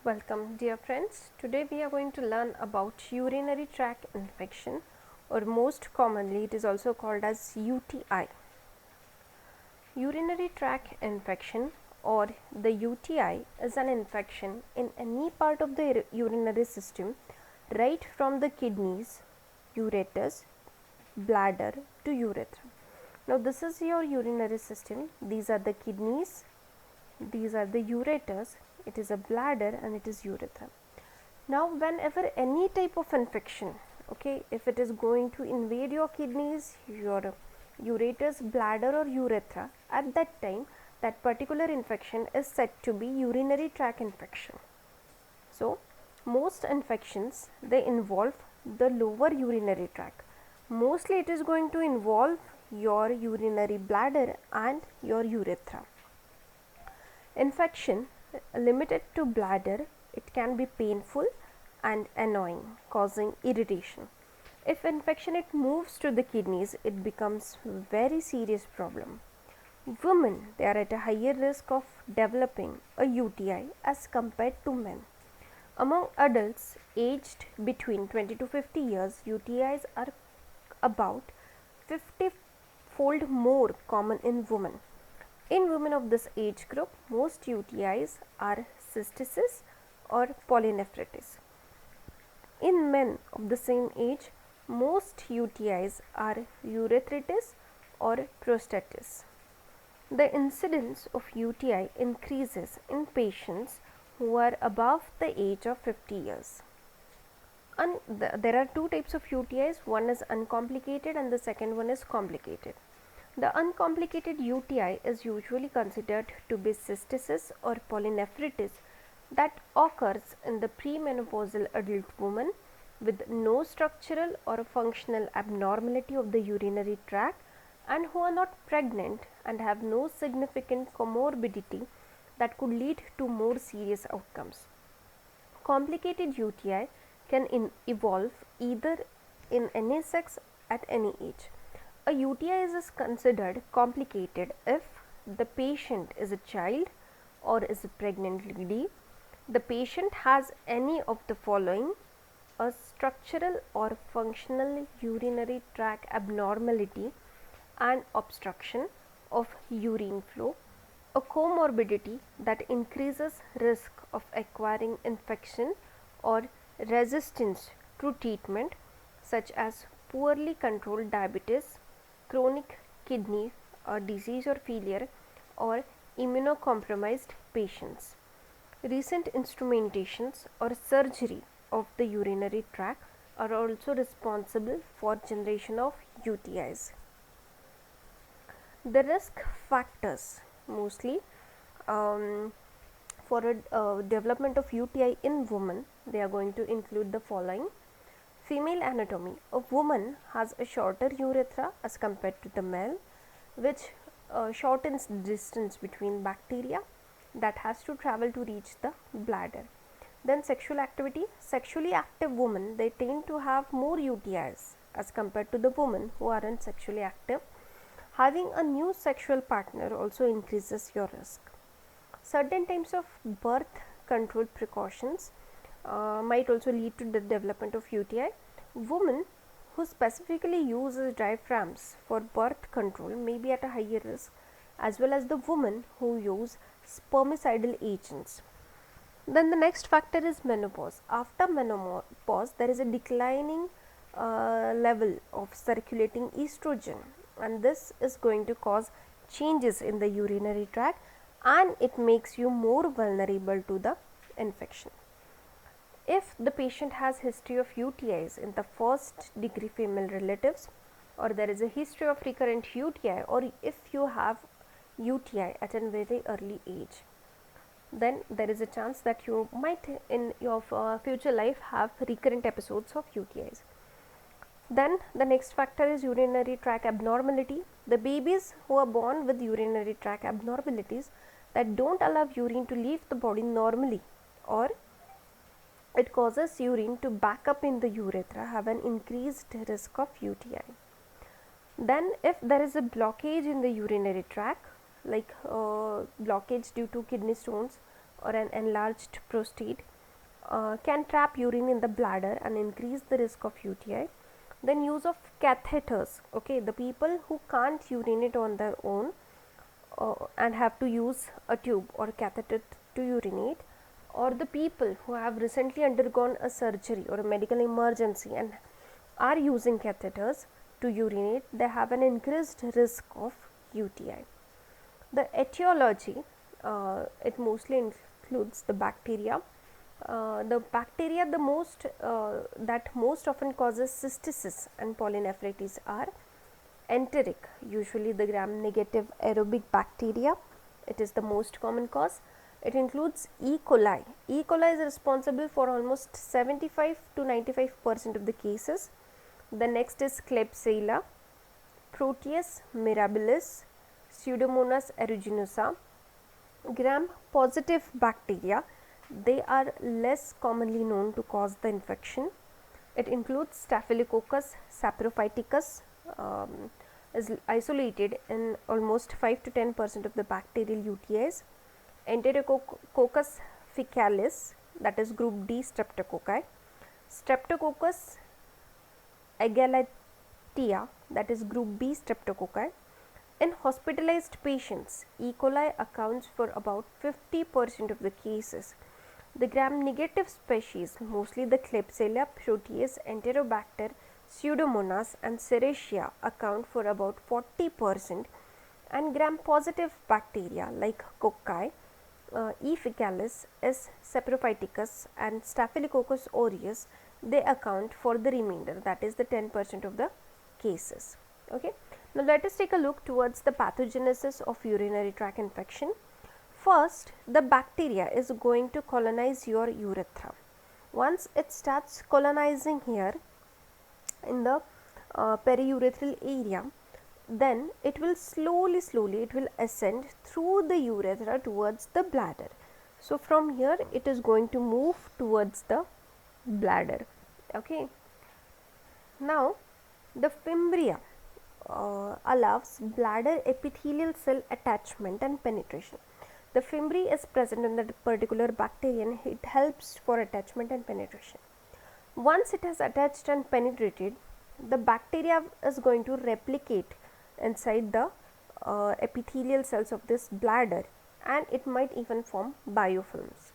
Welcome dear friends. Today we are going to learn about urinary tract infection, or most commonly it is also called as UTI. Urinary tract infection or the UTI is an infection in any part of the urinary system, right from the kidneys, ureters, bladder to urethra. Now this is your urinary system. These are the kidneys, these are the ureters, it is a bladder and it is urethra. Now whenever any type of infection, if it is going to invade your kidneys, your ureters, bladder or urethra, at that time that particular infection is said to be urinary tract infection. So most infections, they involve the lower urinary tract. Mostly it is going to involve your urinary bladder and your urethra. Infection limited to bladder, it can be painful and annoying, causing irritation. If infection it moves to the kidneys, it becomes very serious problem. Women, they are at a higher risk of developing a UTI as compared to men. Among adults aged between 20 to 50 years, UTIs are about 50-fold more common in women. In women of this age group, most UTIs are cystitis or polynephritis. In men of the same age, most UTIs are urethritis or prostatitis. The incidence of UTI increases in patients who are above the age of 50 years. And there are two types of UTIs, one is uncomplicated and the second one is complicated. The uncomplicated UTI is usually considered to be cystitis or polynephritis that occurs in the premenopausal adult woman with no structural or functional abnormality of the urinary tract and who are not pregnant and have no significant comorbidity that could lead to more serious outcomes. Complicated UTI can evolve either in any sex at any age. A UTI is considered complicated if the patient is a child or is a pregnant lady, the patient has any of the following: a structural or functional urinary tract abnormality and obstruction of urine flow, a comorbidity that increases risk of acquiring infection or resistance to treatment such as poorly controlled diabetes, chronic kidney disease or failure, or immunocompromised patients. Recent instrumentations or surgery of the urinary tract are also responsible for generation of UTIs. The risk factors mostly for a development of UTI in women, they are going to include the following: female anatomy. A woman has a shorter urethra as compared to the male, which shortens the distance between bacteria that has to travel to reach the bladder. Then sexual activity. Sexually active women, they tend to have more UTIs as compared to the women who aren't sexually active. Having a new sexual partner also increases your risk. Certain types of birth control precautions might also lead to the development of UTI. Women who specifically use diaphragms for birth control may be at a higher risk, as well as the women who use spermicidal agents. Then the next factor is menopause. After menopause, there is a declining level of circulating estrogen, and this is going to cause changes in the urinary tract and it makes you more vulnerable to the infection. If the patient has history of UTIs in the first degree female relatives, or there is a history of recurrent UTI, or if you have UTI at a very early age, then there is a chance that you might in your future life have recurrent episodes of UTIs. Then the next factor is urinary tract abnormality. The babies who are born with urinary tract abnormalities that don't allow urine to leave the body normally, or it causes urine to back up in the urethra, have an increased risk of UTI. Then if there is a blockage in the urinary tract, like blockage due to kidney stones or an enlarged prostate, can trap urine in the bladder and increase the risk of UTI. Then use of catheters. Okay, the people who can't urinate on their own and have to use a tube or catheter to urinate, or the people who have recently undergone a surgery or a medical emergency and are using catheters to urinate, they have an increased risk of UTI. The etiology, it mostly includes the bacteria. The bacteria that most often causes cystitis and polynephritis are enteric, usually the gram-negative aerobic bacteria. It is the most common cause. It includes E. coli. E. coli is responsible for almost 75 to 95% of the cases. The next is Klebsiella, Proteus mirabilis, Pseudomonas aeruginosa. Gram-positive bacteria, they are less commonly known to cause the infection. It includes Staphylococcus saprophyticus, is isolated in almost 5 to 10% of the bacterial UTIs. Enterococcus faecalis, that is group D streptococci. Streptococcus agalatia, that is group B streptococci. In hospitalized patients, E. coli accounts for about 50% of the cases. The gram-negative species, mostly the Klebsiella, Proteus, Enterobacter, Pseudomonas and Serratia, account for about 40%, and gram-positive bacteria like cocci, E. faecalis, S. saprophyticus and Staphylococcus aureus, they account for the remainder, that is the 10% of the cases. Okay. Now, let us take a look towards the pathogenesis of urinary tract infection. First, the bacteria is going to colonize your urethra. Once it starts colonizing here in the periurethral area, then it will slowly it will ascend through the urethra towards the bladder. So, from here it is going to move towards the bladder. Okay. Now, the fimbria allows bladder epithelial cell attachment and penetration. The fimbria is present in the particular bacteria and it helps for attachment and penetration. Once it has attached and penetrated, the bacteria is going to replicate inside the epithelial cells of this bladder, and it might even form biofilms.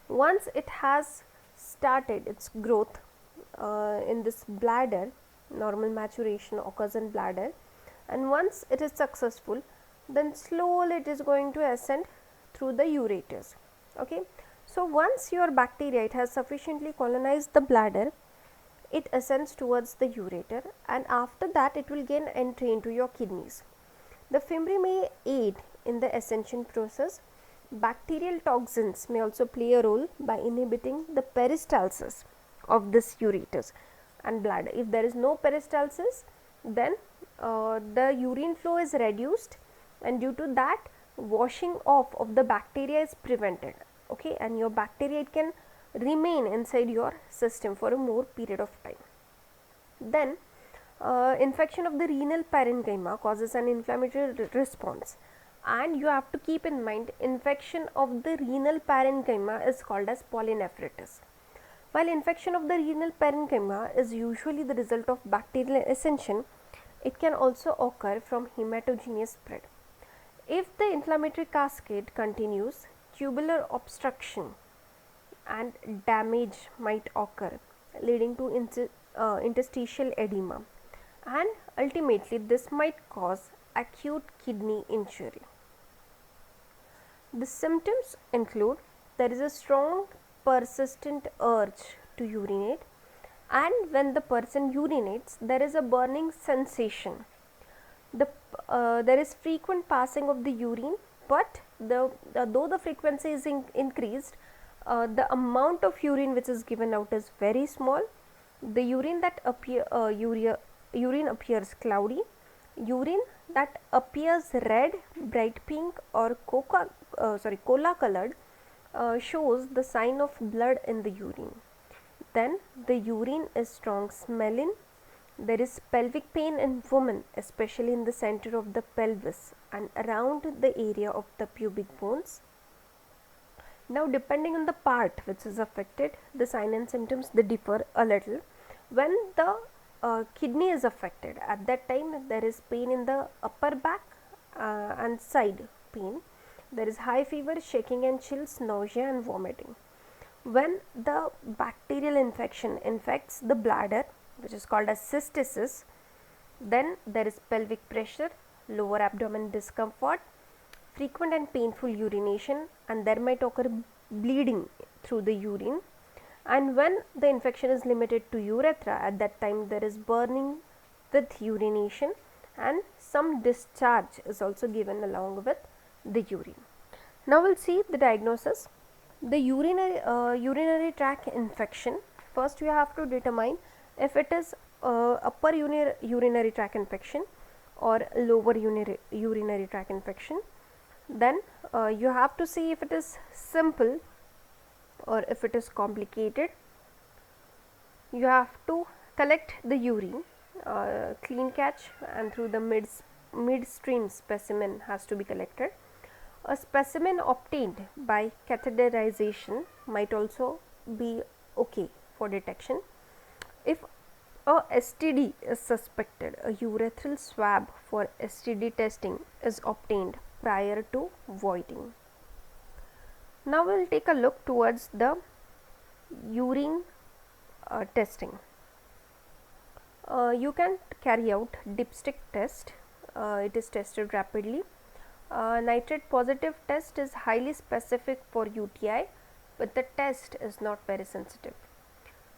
Once it has started its growth in this bladder, normal maturation occurs in bladder, and once it is successful, then slowly it is going to ascend through the ureters. Okay. So, once your bacteria, it has sufficiently colonized the bladder, it ascends towards the ureter, and after that it will gain entry into your kidneys. The fimbria may aid in the ascension process. Bacterial toxins may also play a role by inhibiting the peristalsis of this ureters and bladder. If there is no peristalsis, then the urine flow is reduced, and due to that, washing off of the bacteria is prevented. Okay, and your bacteria, it can remain inside your system for a more period of time. Then infection of the renal parenchyma causes an inflammatory response, and you have to keep in mind, infection of the renal parenchyma is called as polynephritis. While infection of the renal parenchyma is usually the result of bacterial ascension, it can also occur from hematogenous spread. If the inflammatory cascade continues, tubular obstruction and damage might occur, leading to interstitial edema, and ultimately this might cause acute kidney injury. The symptoms include, there is a strong persistent urge to urinate, and when the person urinates, there is a burning sensation. There is frequent passing of the urine, but though the frequency is increased, the amount of urine which is given out is very small. The urine that urine appears cloudy. Urine that appears red, bright pink or cola colored shows the sign of blood in the urine. Then the urine is strong smelling. There is pelvic pain in women, especially in the center of the pelvis and around the area of the pubic bones. Now, depending on the part which is affected, the sign and symptoms they differ a little. When the kidney is affected, at that time there is pain in the upper back and side pain. There is high fever, shaking and chills, nausea and vomiting. When the bacterial infection infects the bladder, which is called as cystitis, then there is pelvic pressure, lower abdomen discomfort, frequent and painful urination, and there might occur bleeding through the urine. And when the infection is limited to urethra, at that time there is burning with urination, and some discharge is also given along with the urine. Now we'll see the diagnosis. The urinary tract infection. First, you have to determine if it is upper urinary tract infection or lower urinary tract infection. Then you have to see if it is simple or if it is complicated. You have to collect the urine, clean catch, and through the midstream specimen has to be collected. A specimen obtained by catheterization might also be okay for detection. If a STD is suspected, a urethral swab for STD testing is obtained prior to voiding. Now we will take a look towards the urine testing. You can carry out dipstick test. It is tested rapidly. Nitrate positive test is highly specific for UTI, but the test is not very sensitive.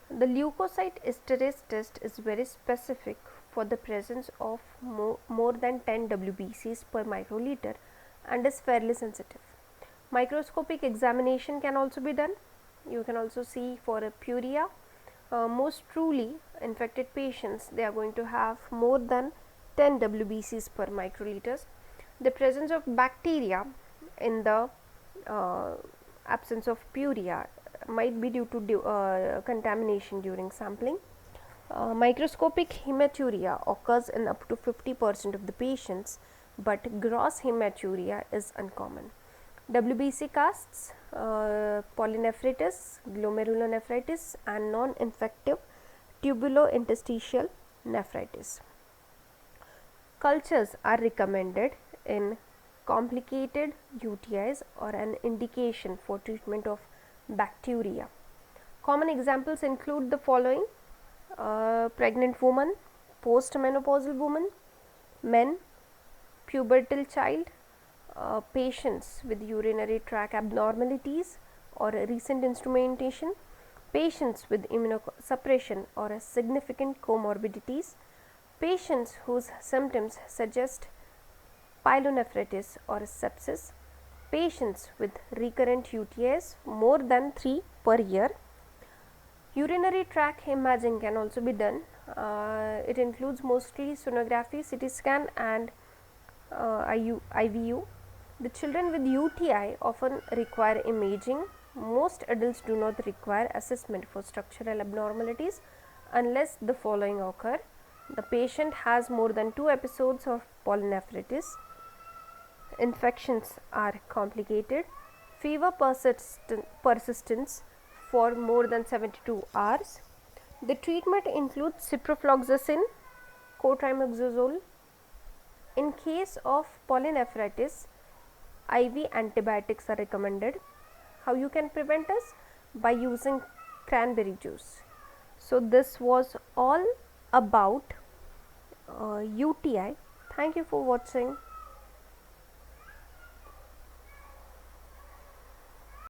The leukocyte esterase test is very specific for the presence of more than 10 WBCs per microliter and is fairly sensitive. Microscopic examination can also be done. You can also see for a puria. Most truly infected patients, they are going to have more than 10 WBCs per microliters. The presence of bacteria in the absence of puria might be due to contamination during sampling. Microscopic hematuria occurs in up to 50% of the patients, but gross hematuria is uncommon. WBC casts, polynephritis, glomerulonephritis, and non-infective tubulointerstitial nephritis. Cultures are recommended in complicated UTIs or an indication for treatment of bacteria. Common examples include the following: pregnant woman, postmenopausal woman, men, pubertal child, patients with urinary tract abnormalities or recent instrumentation, patients with immunosuppression or significant comorbidities, patients whose symptoms suggest pyelonephritis or sepsis, patients with recurrent UTIs more than 3 per year. Urinary tract imaging can also be done. It includes mostly sonography, CT scan, and IVU. The children with UTI often require imaging. Most adults do not require assessment for structural abnormalities unless the following occur: the patient has more than 2 episodes of polynephritis, infections are complicated, fever persistence for more than 72 hours. The treatment includes ciprofloxacin, cotrimoxazole. In case of polynephritis, IV antibiotics are recommended. How you can prevent this? By using cranberry juice. So this was all about UTI. Thank you for watching.